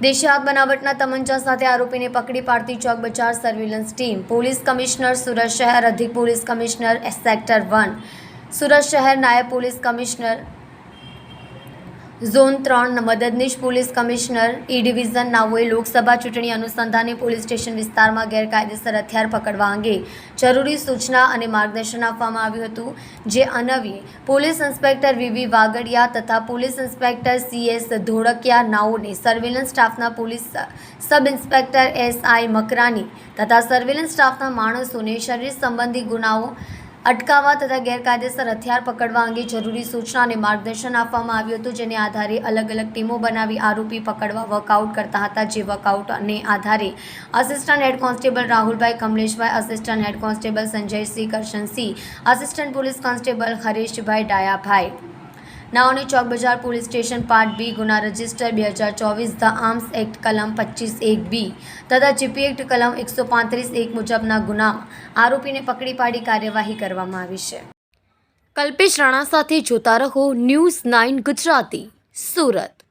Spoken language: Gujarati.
દેશી હાથ બનાવટના તમંચા સાથે આરોપીને પકડી પાડતી ચોક બજાર surveillance team. Police commissioner Surat શહેર, અધિક પોલીસ કમિશનર સેક્ટર 1 સુરત શહેર, નાયબ પોલીસ કમિશનર ઝોન 3, મદદનીશ પોલીસ કમિશનર ઈ ડિવિઝન નાઓએ લોકસભા ચૂંટણી અનુસંધાને પોલીસ સ્ટેશન વિસ્તારમાં ગેરકાયદેસર હથિયાર પકડવા અંગે જરૂરી સૂચના અને માર્ગદર્શન આપવામાં આવ્યું હતું. જે અન્વયે પોલીસ ઇન્સ્પેક્ટર વીવી વાગડિયા તથા પોલીસ ઇન્સ્પેક્ટર સીએસ ધોળકિયા નાઓને સર્વેલન્સ સ્ટાફના police sub inspector SI Makrani તથા સર્વેલન્સ સ્ટાફના માણસોને શરીર સંબંધી ગુનાઓ અટકાવવા તથા ગેરકાયદેસર હથિયાર પકડવા અંગે જરૂરી સૂચના અને માર્ગદર્શન આપવામાં આવ્યું હતું. જેને આધારે અલગ અલગ ટીમો બનાવી આરોપી પકડવા વર્કઆઉટ કરતા હતા. જે વર્કઆઉટને આધારે assistant head constable Rahulbhai Kamleshbhai, assistant head constable Sanjaysinh Karshansinh, assistant police constable Hareshbhai Dayabhai નાઓને Chowk Bazar police station part B ગુના રજિસ્ટર 2024 ધ આર્મ્સ એક્ટ કલમ 25(1)(b) તથા જીપી એક્ટ કલમ 135(1) મુજબના ગુનામાં આરોપીને પકડી પાડી કાર્યવાહી કરવામાં આવી છે. કલ્પેશ રાણા સાથે જોતા રહો ન્યૂઝ 9 ગુજરાતી, સુરત.